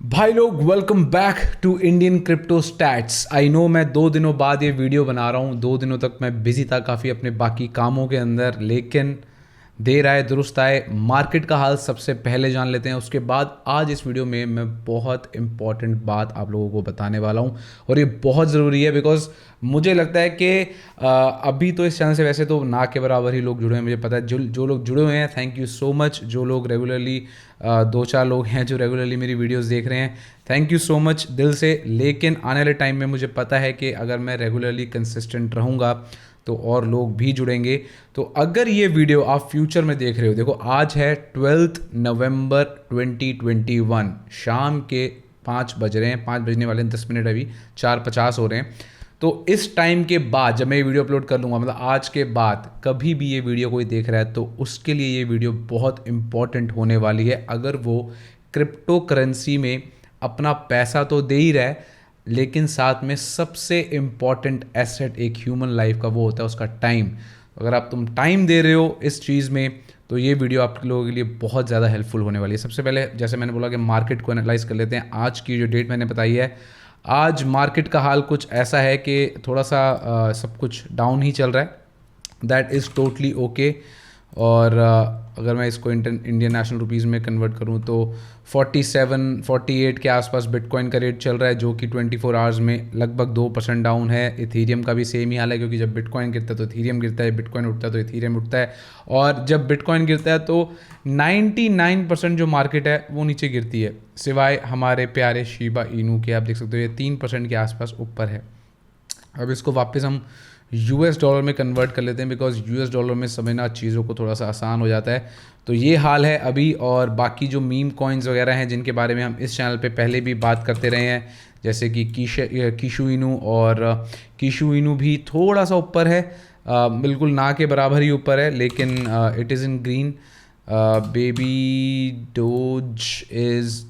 भाई लोग welcome back to Indian crypto stats. I know मैं 2 दिनों बाद ये वीडियो बना रहा हूँ। 2 दिनों तक मैं बिजी था काफ़ी अपने बाकी कामों के अंदर, लेकिन देर आए दुरुस्त आए। मार्केट का हाल सबसे पहले जान लेते हैं, उसके बाद आज इस वीडियो में मैं बहुत इंपॉर्टेंट बात आप लोगों को बताने वाला हूँ और ये बहुत ज़रूरी है बिकॉज मुझे लगता है कि अभी तो इस चैनल से वैसे तो ना के बराबर ही लोग जुड़े हैं। मुझे पता है जो लोग जुड़े हुए हैं, थैंक यू सो मच। जो लोग रेगुलरली 2-4 लोग हैं जो रेगुलरली मेरी वीडियोस देख रहे हैं, थैंक यू सो मच दिल से। लेकिन आने वाले टाइम में मुझे पता है कि अगर मैं रेगुलरली कंसिस्टेंट रहूँगा तो और लोग भी जुड़ेंगे। तो अगर ये वीडियो आप फ्यूचर में देख रहे हो, देखो आज है 12 नवंबर 2021, शाम के 5 बज रहे हैं, 5 बजने वाले हैं, 10 मिनट अभी 4:50 हो रहे हैं। तो इस टाइम के बाद जब मैं ये वीडियो अपलोड कर लूँगा, मतलब आज के बाद कभी भी ये वीडियो कोई देख रहा है तो उसके लिए ये वीडियो बहुत इंपॉर्टेंट होने वाली है। अगर वो क्रिप्टो करेंसी में अपना पैसा तो दे ही रहा है, लेकिन साथ में सबसे इम्पॉर्टेंट एसेट एक ह्यूमन लाइफ का वो होता है उसका टाइम। अगर तुम टाइम दे रहे हो इस चीज़ में तो ये वीडियो आप लोगों के लिए बहुत ज़्यादा हेल्पफुल होने वाली है। सबसे पहले जैसे मैंने बोला कि मार्केट को एनालाइज कर लेते हैं। आज की जो डेट मैंने बताई है, आज मार्केट का हाल कुछ ऐसा है कि थोड़ा सा सब कुछ डाउन ही चल रहा है। That is totally okay. और अगर मैं इसको इंडियन नेशनल रुपीज़ में कन्वर्ट करूँ तो 47-48 के आसपास बिटकॉइन का रेट चल रहा है, जो कि 24 आवर्स में लगभग 2% डाउन है। इथीरियम का भी सेम ही हाल है, क्योंकि जब बिटकॉइन गिरता है तो इथीरियम गिरता है, बिटकॉइन उठता है तो इथीरियम उठता है। और जब बिटकॉइन गिरता है तो 99% जो मार्केट है वो नीचे गिरती है, सिवाय हमारे प्यारे शिबा इनू के। आप देख सकते हो ये 3% के आसपास ऊपर है। अब इसको वापस हम यूएस डॉलर में कन्वर्ट कर लेते हैं, बिकॉज यूएस डॉलर में समझना चीज़ों को थोड़ा सा आसान हो जाता है। तो ये हाल है अभी। और बाकी जो मीम कॉइन्स वगैरह हैं जिनके बारे में हम इस चैनल पे पहले भी बात करते रहे हैं, जैसे कि कीशु इनू, और कीशु इनू भी थोड़ा सा ऊपर है, बिल्कुल ना के बराबर ही ऊपर है, लेकिन it is in green. Baby dose is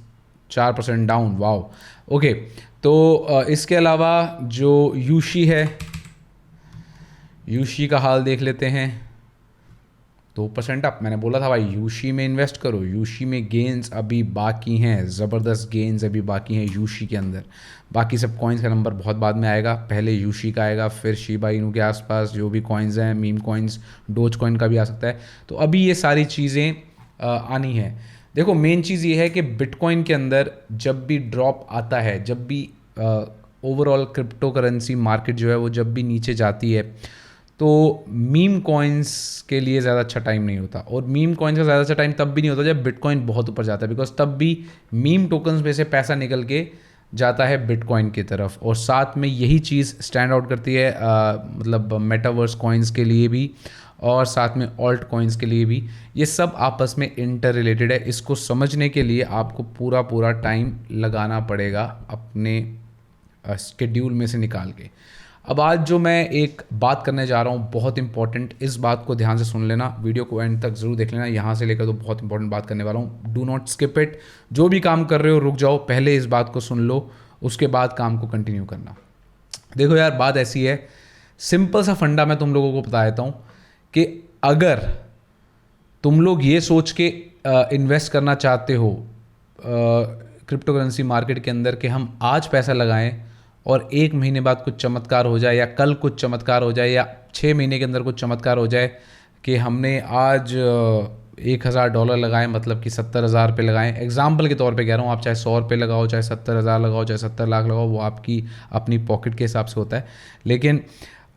4% down. Wow, okay. तो इसके अलावा जो यूशी है, यूशी का हाल देख लेते हैं। 2% अप। मैंने बोला था भाई यूशी में इन्वेस्ट करो, यूशी में गेंस अभी बाकी हैं, ज़बरदस्त गेंस अभी बाकी हैं यूशी के अंदर। बाकी सब कॉइन्स का नंबर बहुत बाद में आएगा, पहले यूशी का आएगा, फिर शिबा इनू के आसपास जो भी कॉइन्स हैं, मीम कॉइन्स, डोज कॉइन का भी आ सकता है। तो अभी ये सारी चीज़ें आनी हैं। देखो मेन चीज़ ये है कि बिटकॉइन के अंदर जब भी ड्रॉप आता है, जब भी ओवरऑल क्रिप्टो करेंसी मार्केट जो है वो जब भी नीचे जाती है, तो मीम कॉइन्स के लिए ज़्यादा अच्छा टाइम नहीं होता। और मीम कॉइन्स का ज़्यादा अच्छा टाइम तब भी नहीं होता जब बिटकॉइन बहुत ऊपर जाता है, बिकॉज तब भी मीम टोकन्स में से पैसा निकल के जाता है बिटकॉइन की तरफ। और साथ में यही चीज़ स्टैंड आउट करती है मतलब मेटावर्स कॉइन्स के लिए भी, और साथ में ऑल्ट कॉइन्स के लिए भी। ये सब आपस में इंटर रिलेटेड है। इसको समझने के लिए आपको पूरा टाइम लगाना पड़ेगा अपने स्केड्यूल में से निकाल के। अब आज जो मैं एक बात करने जा रहा हूँ बहुत इंपॉर्टेंट, इस बात को ध्यान से सुन लेना, वीडियो को एंड तक ज़रूर देख लेना। यहाँ से लेकर तो बहुत इंपॉर्टेंट बात करने वाला हूँ। Do not skip it. जो भी काम कर रहे हो रुक जाओ, पहले इस बात को सुन लो, उसके बाद काम को कंटिन्यू करना। देखो यार, बात ऐसी है, सिंपल सा फंडा मैं तुम लोगों को बता देता हूँ कि अगर तुम लोग ये सोच के इन्वेस्ट करना चाहते हो क्रिप्टो करेंसी मार्केट के अंदर कि हम आज पैसा लगाएं और 1 महीने बाद कुछ चमत्कार हो जाए, या कल कुछ चमत्कार हो जाए, या 6 महीने के अंदर कुछ चमत्कार हो जाए कि हमने आज $1,000 लगाए, मतलब कि 70,000 रुपये लगाएं। एग्जाम्पल के तौर पे कह रहा हूँ, आप चाहे 100 रुपये लगाओ, चाहे 70,000 लगाओ, चाहे 70 लाख लगाओ, वो आपकी अपनी पॉकेट के हिसाब से होता है। लेकिन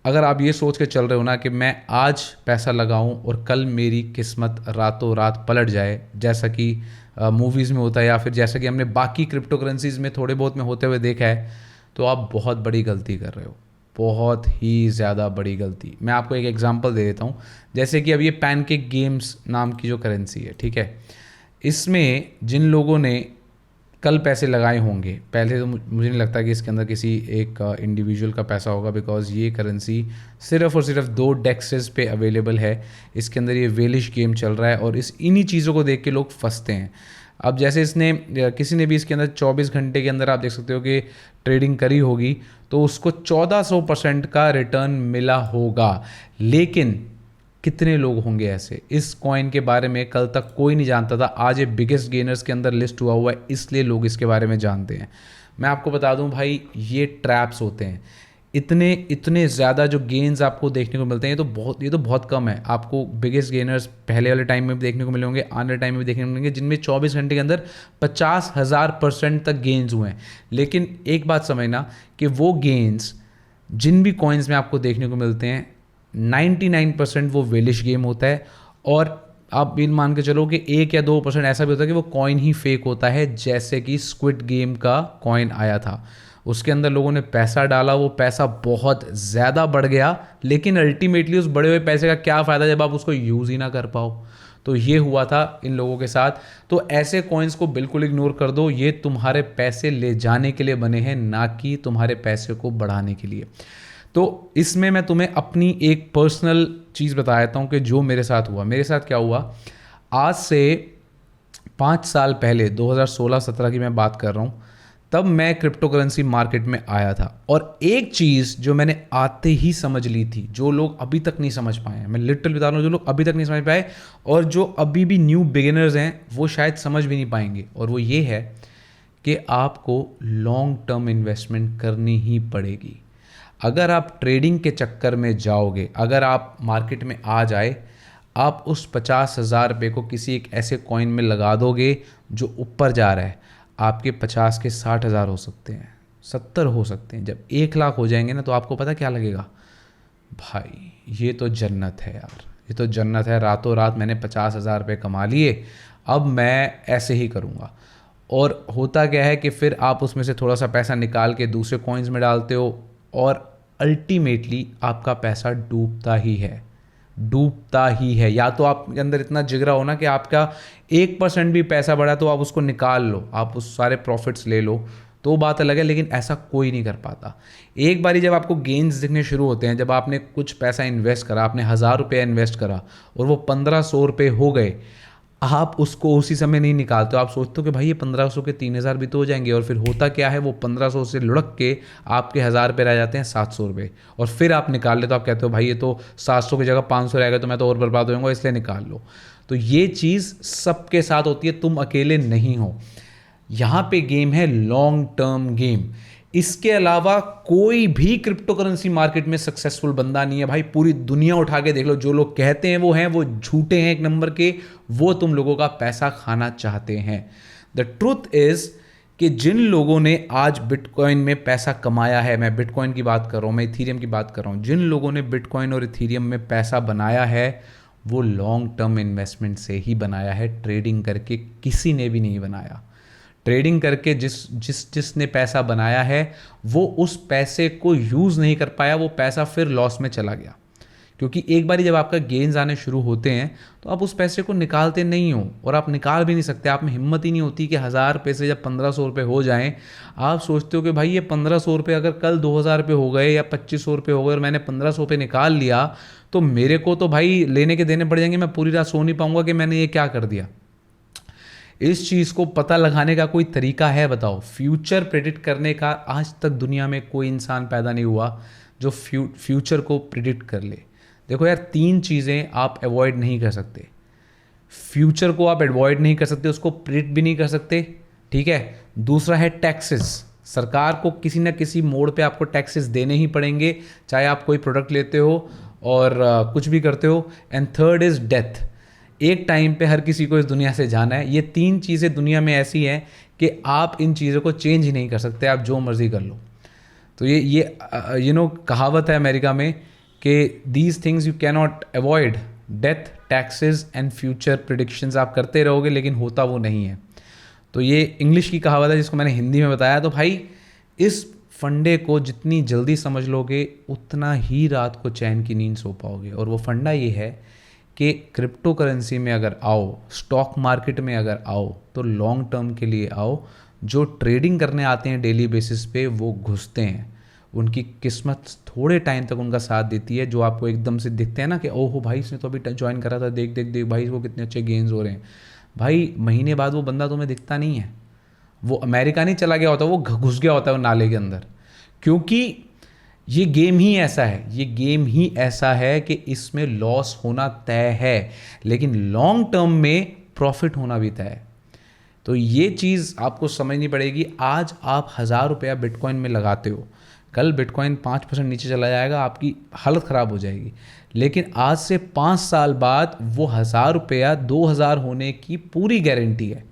अगर आप ये सोच के चल रहे हो ना कि मैं आज पैसा लगाऊं और कल मेरी किस्मत रातों रात पलट जाए, जैसा कि मूवीज़ में होता है, या फिर जैसा कि हमने बाकी क्रिप्टो करेंसीज़ में थोड़े बहुत में होते हुए देखा है, तो आप बहुत बड़ी गलती कर रहे हो, बहुत ही ज़्यादा बड़ी गलती। मैं आपको एक एग्जांपल दे देता हूँ। जैसे कि अब ये पैनकेक गेम्स नाम की जो करेंसी है, ठीक है, इसमें जिन लोगों ने कल पैसे लगाए होंगे, पहले तो मुझे नहीं लगता कि इसके अंदर किसी एक इंडिविजुअल का पैसा होगा, बिकॉज ये करेंसी सिर्फ और सिर्फ 2 डेक्सेस पे अवेलेबल है। इसके अंदर ये वेलिश गेम चल रहा है और इन्हीं चीज़ों को देख के लोग फंसते हैं। अब जैसे इसने किसी ने भी इसके अंदर 24 घंटे के अंदर आप देख सकते हो कि ट्रेडिंग करी होगी, तो उसको 1400% का रिटर्न मिला होगा। लेकिन कितने लोग होंगे ऐसे? इस कॉइन के बारे में कल तक कोई नहीं जानता था, आज ये बिगेस्ट गेनर्स के अंदर लिस्ट हुआ है, इसलिए लोग इसके बारे में जानते हैं। मैं आपको बता दूं भाई, ये ट्रैप्स होते हैं। इतने इतने ज़्यादा जो गेन्स आपको देखने को मिलते हैं, ये तो बहुत कम है। आपको बिगेस्ट गेनर्स पहले वाले टाइम में भी देखने को मिले होंगे, आने वाले टाइम में भी देखने को मिलेंगे, जिनमें 24 घंटे के अंदर 50,000% तक गेन्स हुए हैं। लेकिन एक बात समझना कि वो गेन्स जिन भी कॉइन्स में आपको देखने को मिलते हैं, 99% वो वेलिश गेम होता है। और आप इन मान के चलो कि 1 या 2% ऐसा भी होता है कि वो कॉइन ही फेक होता है, जैसे कि स्क्विड गेम का कॉइन आया था। उसके अंदर लोगों ने पैसा डाला, वो पैसा बहुत ज़्यादा बढ़ गया, लेकिन अल्टीमेटली उस बढ़े हुए पैसे का क्या फ़ायदा जब आप उसको यूज़ ही ना कर पाओ। तो ये हुआ था इन लोगों के साथ। तो ऐसे कॉइन्स को बिल्कुल इग्नोर कर दो, ये तुम्हारे पैसे ले जाने के लिए बने हैं, ना कि तुम्हारे पैसे को बढ़ाने के लिए। तो इसमें मैं तुम्हें अपनी एक पर्सनल चीज़ बता देता हूँ कि जो मेरे साथ हुआ। मेरे साथ क्या हुआ, आज से 5 साल पहले 2016-17 की मैं बात कर रहा हूँ, तब मैं क्रिप्टो करेंसी मार्केट में आया था। और एक चीज़ जो मैंने आते ही समझ ली थी, जो लोग अभी तक नहीं समझ पाए हैं, मैं लिटरली बता रहा हूँ, जो लोग अभी तक नहीं समझ पाए और जो अभी भी न्यू बिगिनर्स हैं, वो शायद समझ भी नहीं पाएंगे। और वो ये है कि आपको लॉन्ग टर्म इन्वेस्टमेंट करनी ही पड़ेगी। अगर आप ट्रेडिंग के चक्कर में जाओगे, अगर आप मार्केट में आ जाए, आप उस 50,000 रुपये को किसी एक ऐसे कॉइन में लगा दोगे जो ऊपर जा रहा है, आपके 50 के 60,000 हो सकते हैं, 70 हो सकते हैं। जब 1 लाख हो जाएंगे ना, तो आपको पता क्या लगेगा, भाई ये तो जन्नत है यार, ये तो जन्नत है। रातों रात मैंने 50,000 रुपये कमा लिए, अब मैं ऐसे ही करूँगा। और होता क्या है कि फिर आप उसमें से थोड़ा सा पैसा निकाल के दूसरे कॉइन्स में डालते हो, और अल्टीमेटली आपका पैसा डूबता ही है, डूबता ही है। या तो आपके अंदर इतना जिगरा हो ना कि आपका 1% भी पैसा बढ़ा तो आप उसको निकाल लो, आप उस सारे प्रॉफिट्स ले लो, तो बात अलग है। लेकिन ऐसा कोई नहीं कर पाता। एक बारी जब आपको गेन्स दिखने शुरू होते हैं, जब आपने कुछ पैसा इन्वेस्ट करा, आपने 1,000 रुपये इन्वेस्ट करा और वो 1,500 रुपये हो गए, आप उसको उसी समय नहीं निकालते हो। आप सोचते हो कि भाई ये 1,500 के 3,000 भी तो हो जाएंगे, और फिर होता क्या है, वो 1,500 से लुढ़क के आपके 1,000 रुपये रह जाते हैं 700 रुपये, और फिर आप निकाल ले तो आप कहते हो भाई ये तो 700 की जगह 500 रह गए, तो मैं तो और बर्बाद हो जाऊंगा, इसलिए निकाल लो। तो ये चीज़ सबके साथ होती है, तुम अकेले नहीं हो। यहाँ पे गेम है लॉन्ग टर्म गेम। इसके अलावा कोई भी क्रिप्टो करेंसी मार्केट में सक्सेसफुल बंदा नहीं है भाई। पूरी दुनिया उठा के देख लो, जो लोग कहते हैं वो झूठे हैं एक नंबर के, वो तुम लोगों का पैसा खाना चाहते हैं। द ट्रूथ इज कि जिन लोगों ने आज बिटकॉइन में पैसा कमाया है, मैं बिटकॉइन की बात कर रहा हूँ, मैं इथीरियम की बात कर रहा हूँ, जिन लोगों ने बिटकॉइन और इथीरियम में पैसा बनाया है, वो लॉन्ग टर्म इन्वेस्टमेंट से ही बनाया है, ट्रेडिंग करके किसी ने भी नहीं बनाया। ट्रेडिंग करके जिसने पैसा बनाया है, वो उस पैसे को यूज़ नहीं कर पाया, वो पैसा फिर लॉस में चला गया। क्योंकि एक बारी जब आपका गेन्स आने शुरू होते हैं, तो आप उस पैसे को निकालते नहीं हो, और आप निकाल भी नहीं सकते। आप में हिम्मत ही नहीं होती कि 1,000 रुपये से जब 1,500 रुपये हो जाएं, आप सोचते हो कि भाई ये 1,500 रुपये अगर कल 2,000 रुपये हो गए या 2,500 रुपये हो गए और मैंने 1,500 रुपये निकाल लिया, तो मेरे को तो भाई लेने के देने पड़ जाएंगे, मैं पूरी रात सो नहीं पाऊंगा कि मैंने ये क्या कर दिया। इस चीज़ को पता लगाने का कोई तरीका है बताओ? फ्यूचर प्रेडिक्ट करने का आज तक दुनिया में कोई इंसान पैदा नहीं हुआ जो फ्यूचर को प्रेडिक्ट कर ले। देखो यार, 3 चीज़ें आप अवॉइड नहीं कर सकते। फ्यूचर को आप अवॉइड नहीं कर सकते, उसको प्रेडिक्ट भी नहीं कर सकते, ठीक है। दूसरा है टैक्सेस। सरकार को किसी ना किसी मोड़ पे आपको टैक्सेस देने ही पड़ेंगे, चाहे आप कोई प्रोडक्ट लेते हो और कुछ भी करते हो। And third is death. एक टाइम पे हर किसी को इस दुनिया से जाना है। ये 3 चीज़ें दुनिया में ऐसी हैं कि आप इन चीज़ों को चेंज ही नहीं कर सकते, आप जो मर्ज़ी कर लो। तो ये कहावत है अमेरिका में कि these things you can not avoid, death, taxes and future predictions. आप करते रहोगे लेकिन होता वो नहीं है। तो ये इंग्लिश की कहावत है जिसको मैंने हिंदी में बताया। तो भाई इस फंडे को जितनी जल्दी समझ लोगे, उतना ही रात को चैन की नींद सो पाओगे। और वो फंडा ये है कि क्रिप्टो करेंसी में अगर आओ, स्टॉक मार्केट में अगर आओ, तो लॉन्ग टर्म के लिए आओ। जो ट्रेडिंग करने आते हैं डेली बेसिस पे, वो घुसते हैं, उनकी किस्मत थोड़े टाइम तक उनका साथ देती है। जो आपको एकदम से दिखते हैं ना कि ओहो भाई इसने तो अभी ज्वाइन करा था, देख देख देख भाई इसको कितने अच्छे गेन्स हो रहे हैं, भाई महीने बाद वो बंदा तुम्हें दिखता नहीं है। वो अमेरिका नहीं चला गया होता, वो घुस गया होता है वो नाले के अंदर। क्योंकि ये गेम ही ऐसा है, ये गेम ही ऐसा है कि इसमें लॉस होना तय है, लेकिन लॉन्ग टर्म में प्रॉफिट होना भी तय है। तो ये चीज़ आपको समझनी पड़ेगी। आज आप 1000 रुपया बिटकॉइन में लगाते हो, कल बिटकॉइन 5% नीचे चला जाएगा, आपकी हालत ख़राब हो जाएगी। लेकिन आज से 5 साल बाद वो 1000 रुपया 2000 होने की पूरी गारंटी है,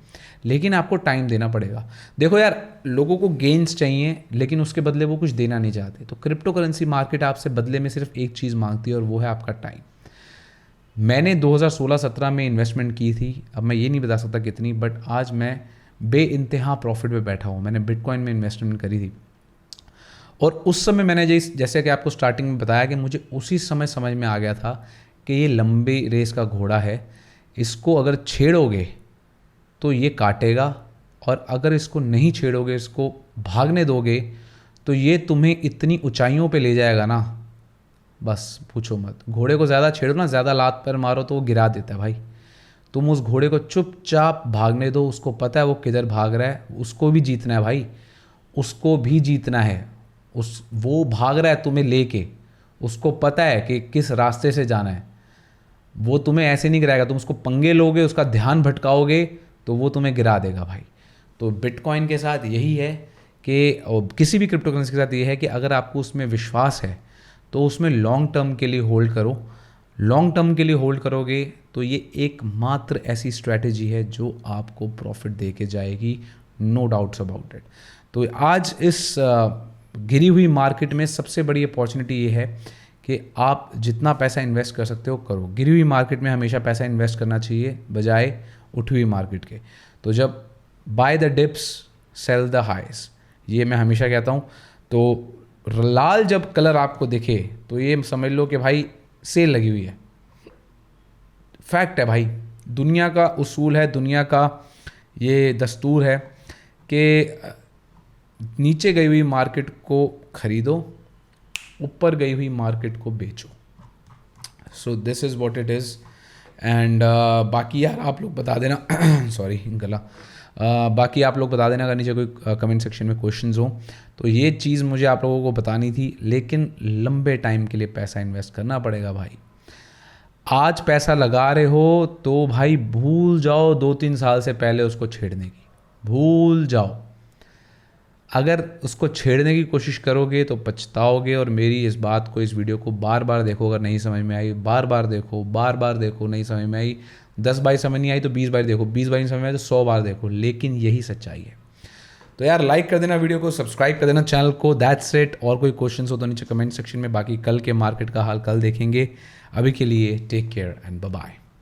लेकिन आपको टाइम देना पड़ेगा। देखो यार, लोगों को गेन्स चाहिए लेकिन उसके बदले वो कुछ देना नहीं चाहते। तो क्रिप्टो करेंसी मार्केट आपसे बदले में सिर्फ एक चीज़ मांगती है और वो है आपका टाइम। मैंने 2016-17 में इन्वेस्टमेंट की थी, अब मैं ये नहीं बता सकता कितनी, बट आज मैं बेइंतहा प्रॉफिट पे बैठा हूँ। मैंने बिटकॉइन में इन्वेस्टमेंट करी थी और उस समय मैंने जैसे कि आपको स्टार्टिंग में बताया कि मुझे उसी समय समझ में आ गया था कि ये लंबी रेस का घोड़ा है, इसको अगर छेड़ोगे तो ये काटेगा, और अगर इसको नहीं छेड़ोगे, इसको भागने दोगे, तो ये तुम्हें इतनी ऊंचाइयों पे ले जाएगा ना, बस पूछो मत। घोड़े को ज़्यादा छेड़ो ना, ज़्यादा लात पर मारो तो वो गिरा देता है भाई। तुम उस घोड़े को चुपचाप भागने दो, उसको पता है वो किधर भाग रहा है, उसको भी जीतना है भाई, उसको भी जीतना है। वो भाग रहा है तुम्हें लेके, उसको पता है कि किस रास्ते से जाना है, वो तुम्हें ऐसे नहीं गिराएगा। तुम उसको पंगे लोगे, उसका ध्यान भटकाओगे तो वो तुम्हें गिरा देगा भाई। तो बिटकॉइन के साथ यही है कि, और किसी भी क्रिप्टो करेंसी के साथ ये है कि अगर आपको उसमें विश्वास है तो उसमें लॉन्ग टर्म के लिए होल्ड करो। लॉन्ग टर्म के लिए होल्ड करोगे तो ये एकमात्र ऐसी स्ट्रैटेजी है जो आपको प्रॉफिट दे के जाएगी, नो डाउट्स अबाउट इट। तो आज इस गिरी हुई मार्केट में सबसे बड़ी अपॉर्चुनिटी ये है कि आप जितना पैसा इन्वेस्ट कर सकते हो करो। गिरी हुई मार्केट में हमेशा पैसा इन्वेस्ट करना चाहिए बजाय उठी हुई मार्केट के। तो जब buy the dips sell the highs, ये मैं हमेशा कहता हूँ। तो लाल जब कलर आपको दिखे तो ये समझ लो कि भाई सेल लगी हुई है। फैक्ट है भाई, दुनिया का उसूल है, दुनिया का ये दस्तूर है कि नीचे गई हुई मार्केट को खरीदो, ऊपर गई हुई मार्केट को बेचो। So this is what it is. And बाकी यार आप लोग बता देना सॉरी गला, बाकी आप लोग बता देना अगर नीचे कोई कमेंट सेक्शन में क्वेश्चंस हो। तो ये चीज़ मुझे आप लोगों को बतानी थी, लेकिन लंबे टाइम के लिए पैसा इन्वेस्ट करना पड़ेगा भाई। आज पैसा लगा रहे हो तो भाई भूल जाओ 2-3 साल से पहले उसको छेड़ने की, भूल जाओ। अगर उसको छेड़ने की कोशिश करोगे तो पछताओगे। और मेरी इस बात को, इस वीडियो को बार बार देखो, अगर नहीं समझ में आई बार बार देखो, नहीं समझ में आई 10 बार समझ नहीं आई तो 20 बार देखो, 20 बार नहीं समझ में आई तो 100 बार देखो, लेकिन यही सच्चाई है। तो यार लाइक कर देना वीडियो को, सब्सक्राइब कर देना चैनल को, दैट्स इट। और कोई क्वेश्चन हो तो नीचे कमेंट सेक्शन में, बाकी कल के मार्केट का हाल कल देखेंगे। अभी के लिए take care and bye bye.